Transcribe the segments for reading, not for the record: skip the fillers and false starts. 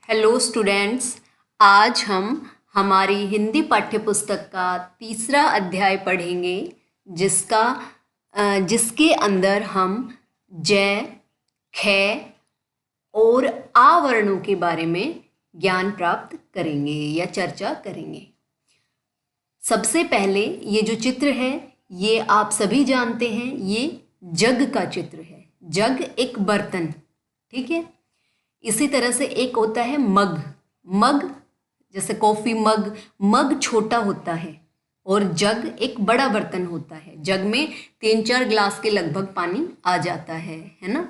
Hello students. आज हम हमारी हिंदी पाठ्यपुस्तक का तीसरा अध्याय पढ़ेंगे जिसके अंदर हम जय, ख और आ वर्णों के बारे में ज्ञान प्राप्त करेंगे या चर्चा करेंगे। सबसे पहले ये जो चित्र है ये आप सभी जानते हैं, ये जग का चित्र है। जग एक बर्तन, ठीक है। इसी तरह से एक होता है मग। मग जैसे कॉफी मग, मग छोटा होता है और जग एक बड़ा बर्तन होता है। जग में 3-4 ग्लास के लगभग पानी आ जाता है ना।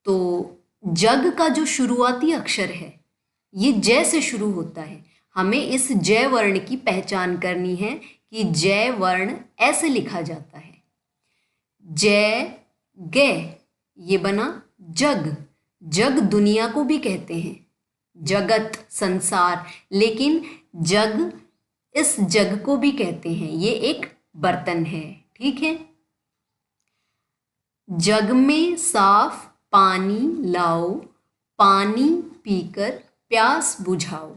तो जग का जो शुरुआती अक्षर है ये जय से शुरू होता है। हमें इस जय वर्ण की पहचान करनी है कि जय वर्ण ऐसे लिखा जाता है। जय गे ये बना जग। जग दुनिया को भी कहते हैं, जगत, संसार, लेकिन जग, इस जग को भी कहते हैं। ये एक बर्तन है, ठीक है। जग में साफ पानी लाओ, पानी पीकर प्यास बुझाओ।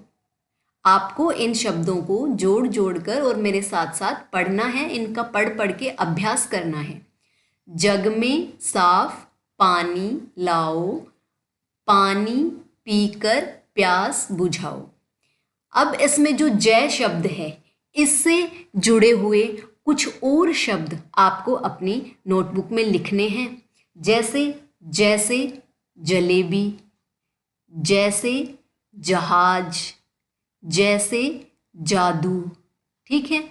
आपको इन शब्दों को जोड़ जोड़ कर और मेरे साथ साथ पढ़ना है। इनका पढ़ पढ़ के अभ्यास करना है। जग में साफ पानी लाओ, पानी पीकर प्यास बुझाओ। अब इसमें जो जय शब्द है इससे जुड़े हुए कुछ और शब्द आपको अपनी नोटबुक में लिखने हैं। जैसे जैसे जलेबी, जैसे जहाज, जैसे जादू, ठीक है।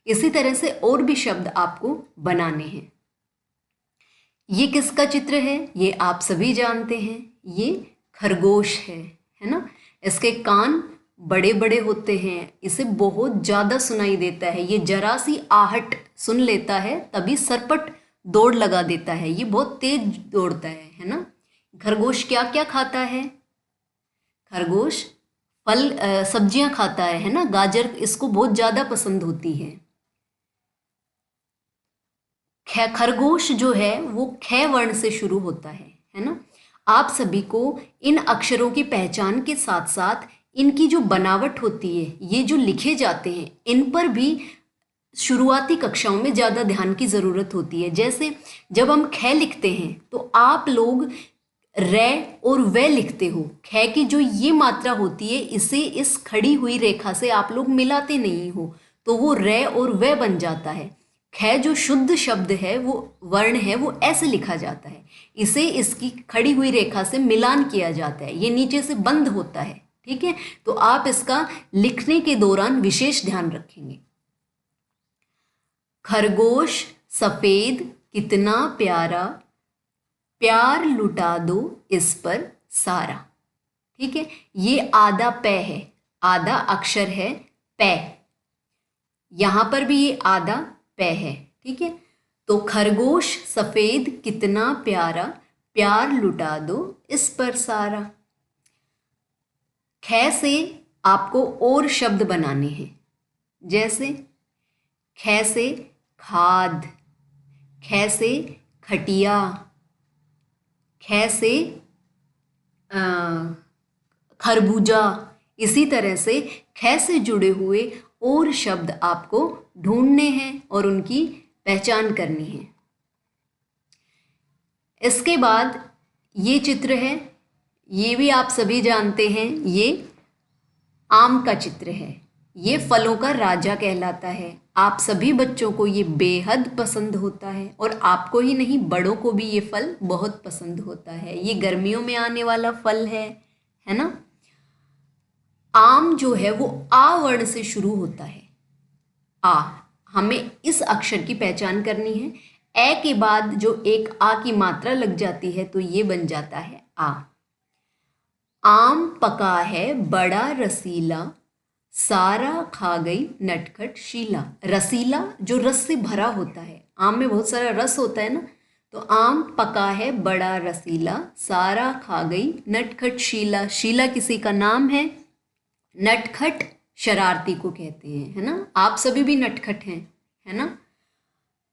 इसी तरह से और भी शब्द आपको बनाने हैं। ये किसका चित्र है ये आप सभी जानते हैं, ये खरगोश है ना। इसके कान बड़े बड़े होते हैं, इसे बहुत ज़्यादा सुनाई देता है। ये जरा सी आहट सुन लेता है तभी सरपट दौड़ लगा देता है। ये बहुत तेज दौड़ता है ना। खरगोश क्या क्या खाता है? खरगोश फल सब्जियां खाता है ना। गाजर इसको बहुत ज़्यादा पसंद होती है। खरगोश जो है वो ख वर्ण से शुरू होता है ना। आप सभी को इन अक्षरों की पहचान के साथ साथ इनकी जो बनावट होती है, ये जो लिखे जाते हैं, इन पर भी शुरुआती कक्षाओं में ज़्यादा ध्यान की ज़रूरत होती है। जैसे जब हम ख लिखते हैं तो आप लोग रे और वे लिखते हो। ख की जो ये मात्रा होती है इसे इस खड़ी हुई रेखा से आप लोग मिलाते नहीं हो, तो वो रे और वे बन जाता है। ख जो शुद्ध शब्द है, वो वर्ण है, वो ऐसे लिखा जाता है। इसे इसकी खड़ी हुई रेखा से मिलान किया जाता है। ये नीचे से बंद होता है, ठीक है। तो आप इसका लिखने के दौरान विशेष ध्यान रखेंगे। खरगोश सफेद कितना प्यारा, प्यार लुटा दो इस पर सारा, ठीक है। ये आधा पै है, आधा अक्षर है पै। यहां पर भी ये आधा पै है, ठीक है। तो खरगोश सफेद कितना प्यारा, प्यार लुटा दो इस पर सारा। ख से आपको और शब्द बनाने हैं। जैसे ख से खाद, ख से खटिया, ख से खरबूजा। इसी तरह से ख से जुड़े हुए और शब्द आपको ढूंढने हैं और उनकी पहचान करनी है। इसके बाद ये चित्र है, ये भी आप सभी जानते हैं, ये आम का चित्र है। ये फलों का राजा कहलाता है। आप सभी बच्चों को ये बेहद पसंद होता है और आपको ही नहीं, बड़ों को भी ये फल बहुत पसंद होता है। ये गर्मियों में आने वाला फल है ना। आम जो है वो आ वर्ण से शुरू होता है। आ, हमें इस अक्षर की पहचान करनी है। ए के बाद जो एक आ की मात्रा लग जाती है तो ये बन जाता है आ। आम पका है बड़ा रसीला, सारा खा गई नटखट शीला। रसीला जो रस से भरा होता है, आम में बहुत सारा रस होता है ना। तो आम पका है बड़ा रसीला, सारा खा गई नटखट शीला। शीला किसी का नाम है। नटखट शरारती को कहते हैं, है ना। आप सभी भी नटखट हैं, है ना।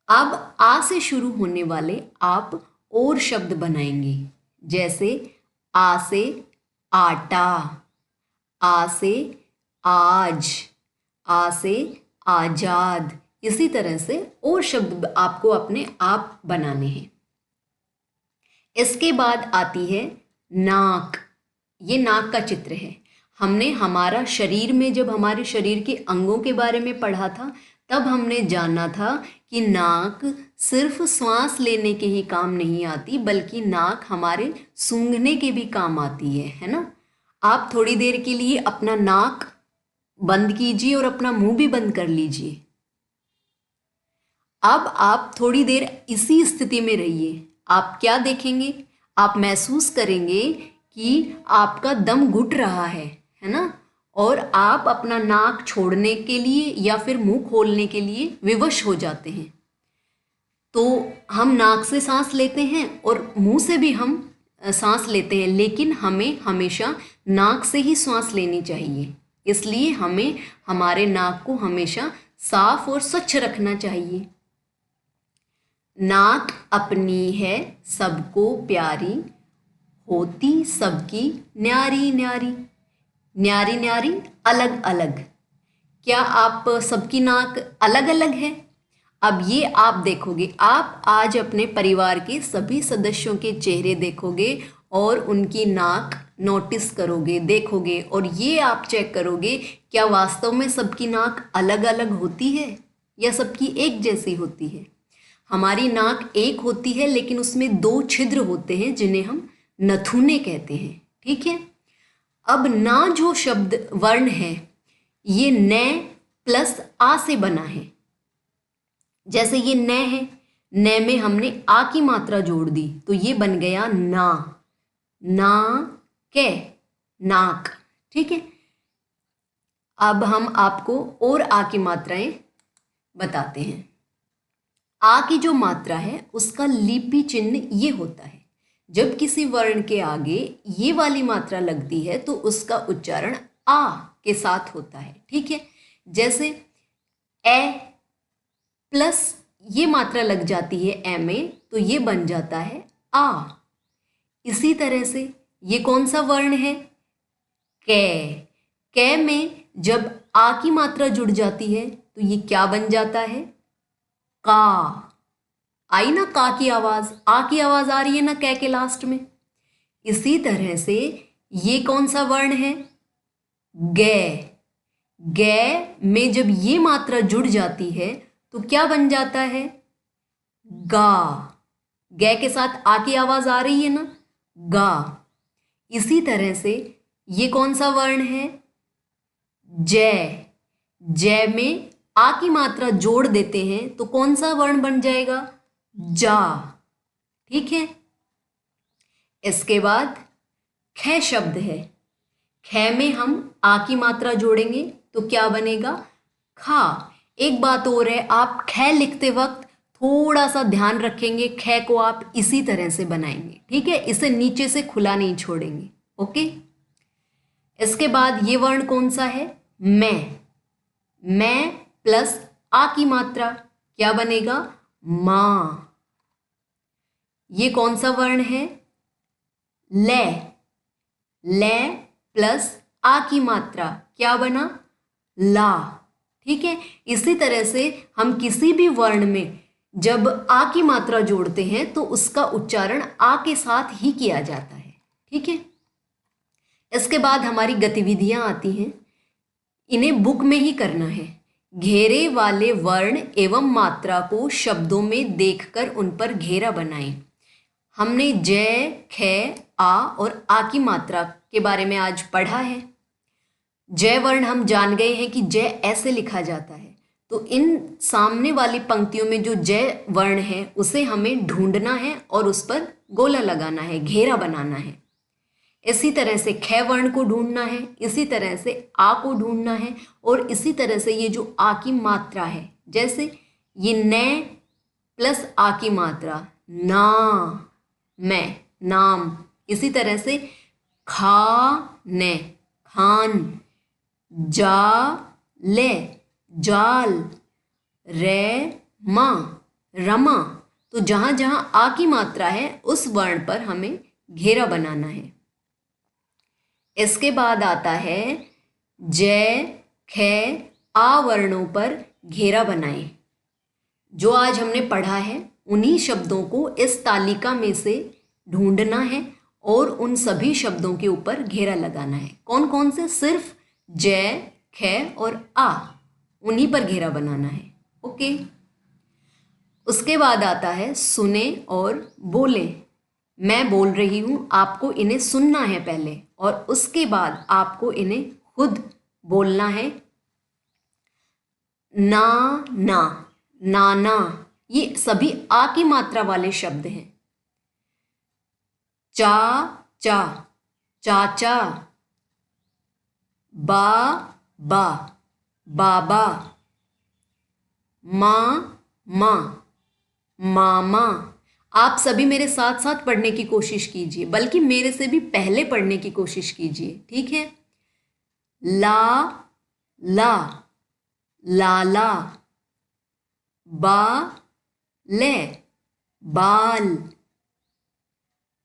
अब आ से शुरू होने वाले आप और शब्द बनाएंगे। जैसे आ से आटा, आ से आज, आ से आजाद। इसी तरह से और शब्द आपको अपने आप बनाने हैं। इसके बाद आती है नाक। ये नाक का चित्र है। हमने हमारा शरीर में जब हमारे शरीर के अंगों के बारे में पढ़ा था तब हमने जाना था कि नाक सिर्फ सांस लेने के ही काम नहीं आती, बल्कि नाक हमारे सूंघने के भी काम आती है ना। आप थोड़ी देर के लिए अपना नाक बंद कीजिए और अपना मुंह भी बंद कर लीजिए। अब आप थोड़ी देर इसी स्थिति में रहिए। आप क्या देखेंगे? आप महसूस करेंगे कि आपका दम घुट रहा है ना, और आप अपना नाक छोड़ने के लिए या फिर मुंह खोलने के लिए विवश हो जाते हैं। तो हम नाक से सांस लेते हैं और मुंह से भी हम सांस लेते हैं, लेकिन हमें हमेशा नाक से ही सांस लेनी चाहिए। इसलिए हमें हमारे नाक को हमेशा साफ और स्वच्छ रखना चाहिए। नाक अपनी है सबको प्यारी, होती सबकी न्यारी न्यारी। न्यारी न्यारी अलग अलग। क्या आप सबकी नाक अलग अलग है? अब ये आप देखोगे, आप आज अपने परिवार के सभी सदस्यों के चेहरे देखोगे और उनकी नाक नोटिस करोगे, देखोगे, और ये आप चेक करोगे क्या वास्तव में सबकी नाक अलग अलग होती है या सबकी एक जैसी होती है। हमारी नाक एक होती है, लेकिन उसमें 2 छिद्र होते हैं जिन्हें हम नथुने कहते हैं। ठीक है। अब ना जो शब्द वर्ण है ये न प्लस आ से बना है। जैसे ये न है, न में हमने आ की मात्रा जोड़ दी तो ये बन गया ना। ना के नाक। ठीक है। अब हम आपको और आ की मात्राएं बताते हैं। आ की जो मात्रा है उसका लिपि चिन्ह ये होता है। जब किसी वर्ण के आगे ये वाली मात्रा लगती है तो उसका उच्चारण आ के साथ होता है। ठीक है। जैसे ए प्लस ये मात्रा लग जाती है ए में तो ये बन जाता है आ। इसी तरह से ये कौन सा वर्ण है? कै। कै में जब आ की मात्रा जुड़ जाती है तो ये क्या बन जाता है? का। आई ना का की आवाज, आ की आवाज आ रही है ना कै के लास्ट में। इसी तरह से ये कौन सा वर्ण है? गे। गे में जब ये मात्रा जुड़ जाती है तो क्या बन जाता है? गा। गे के साथ आ की आवाज आ रही है ना, गा। इसी तरह से ये कौन सा वर्ण है? जय। जय में आ की मात्रा जोड़ देते हैं तो कौन सा वर्ण बन जाएगा? जा। ठीक है। इसके बाद ख शब्द है। ख में हम आ की मात्रा जोड़ेंगे तो क्या बनेगा? खा। एक बात और है, आप ख लिखते वक्त थोड़ा सा ध्यान रखेंगे, ख को आप इसी तरह से बनाएंगे। ठीक है। इसे नीचे से खुला नहीं छोड़ेंगे। ओके। इसके बाद ये वर्ण कौन सा है? मैं प्लस आ की मात्रा क्या बनेगा? मां। ये कौन सा वर्ण है? ले। ले प्लस आ की मात्रा क्या बना? ला। ठीक है। इसी तरह से हम किसी भी वर्ण में जब आ की मात्रा जोड़ते हैं तो उसका उच्चारण आ के साथ ही किया जाता है। ठीक है। इसके बाद हमारी गतिविधियां आती हैं। इन्हें बुक में ही करना है। घेरे वाले वर्ण एवं मात्रा को शब्दों में देखकर उन पर घेरा बनाएं। हमने जय, ख, आ और आ की मात्रा के बारे में आज पढ़ा है। जय वर्ण हम जान गए हैं कि जय ऐसे लिखा जाता है, तो इन सामने वाली पंक्तियों में जो जय वर्ण है उसे हमें ढूंढना है और उस पर गोला लगाना है, घेरा बनाना है। इसी तरह से ख वर्ण को ढूंढना है, इसी तरह से आ को ढूंढना है, और इसी तरह से ये जो आ की मात्रा है, जैसे ये न प्लस आ की मात्रा ना, मैं, नाम। इसी तरह से खा ने, खान। जा ले, जाल। रे मा, रमा। तो जहाँ जहाँ आ की मात्रा है उस वर्ण पर हमें घेरा बनाना है। इसके बाद आता है जय ख आ वर्णों पर घेरा बनाएं। जो आज हमने पढ़ा है उन्हीं शब्दों को इस तालिका में से ढूंढना है और उन सभी शब्दों के ऊपर घेरा लगाना है। कौन कौन से? सिर्फ जय ख और आ, उन्हीं पर घेरा बनाना है। ओके। उसके बाद आता है सुने और बोले। मैं बोल रही हूँ, आपको इन्हें सुनना है पहले और उसके बाद आपको इन्हें खुद बोलना है। ना ना, नाना, ये सभी आ की मात्रा वाले शब्द हैं। चा चा, चाचा। बा बा, बाबा। माँ माँ, मामा। आप सभी मेरे साथ साथ पढ़ने की कोशिश कीजिए, बल्कि मेरे से भी पहले पढ़ने की कोशिश कीजिए, ठीक है। ला ला, लाला। बा ले, बाल।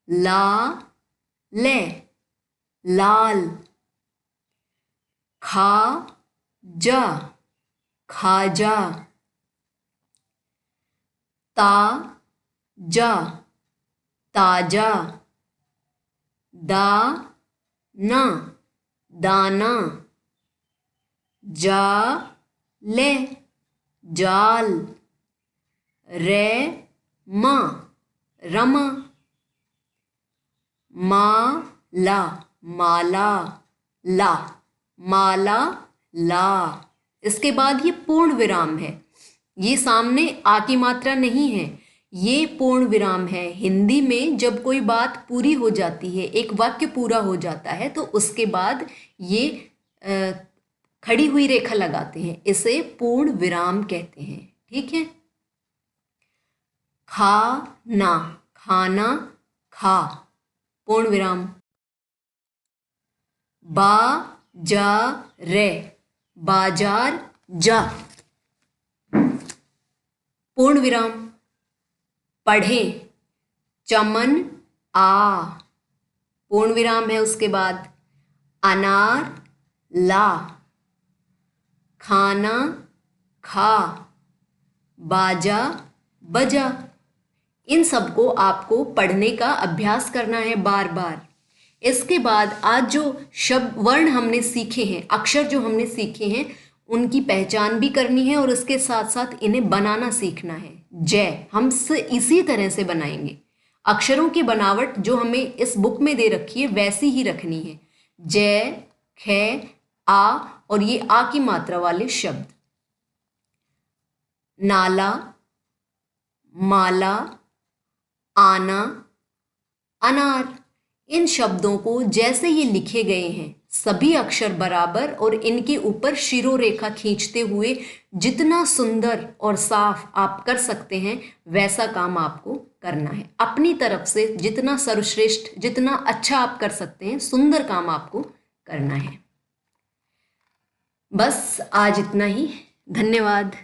ला ले, लाल। खा जा, खाजा। ता जा, ताजा। दा ना, दाना। जा ले, जाल। रे मा, रमा। माला, माला। ला, माला, ला। इसके बाद ये पूर्ण विराम है। ये सामने आ की मात्रा नहीं है, ये पूर्ण विराम है। हिंदी में जब कोई बात पूरी हो जाती है, एक वाक्य पूरा हो जाता है, तो उसके बाद ये खड़ी हुई रेखा लगाते हैं, इसे पूर्ण विराम कहते हैं, ठीक है। खाना, खाना, खा, पूर्ण विराम। बा जा रे, बाजार जा, पूर्ण विराम। पढ़े, चमन आ, पूर्ण विराम है उसके बाद। अनार ला, खाना खा, बाजा बजा। इन सबको आपको पढ़ने का अभ्यास करना है बार बार। इसके बाद आज जो शब्द वर्ण हमने सीखे हैं, अक्षर जो हमने सीखे हैं, उनकी पहचान भी करनी है और उसके साथ साथ इन्हें बनाना सीखना है। जय हम इसी तरह से बनाएंगे। अक्षरों की बनावट जो हमें इस बुक में दे रखी है वैसी ही रखनी है। जय ख आ और ये आ की मात्रा वाले शब्द। नाला, माला, आना, अनार। इन शब्दों को जैसे ये लिखे गए हैं, सभी अक्षर बराबर और इनके ऊपर शिरोरेखा खींचते हुए जितना सुंदर और साफ आप कर सकते हैं वैसा काम आपको करना है। अपनी तरफ से जितना सर्वश्रेष्ठ, जितना अच्छा आप कर सकते हैं, सुंदर काम आपको करना है। बस आज इतना ही। धन्यवाद।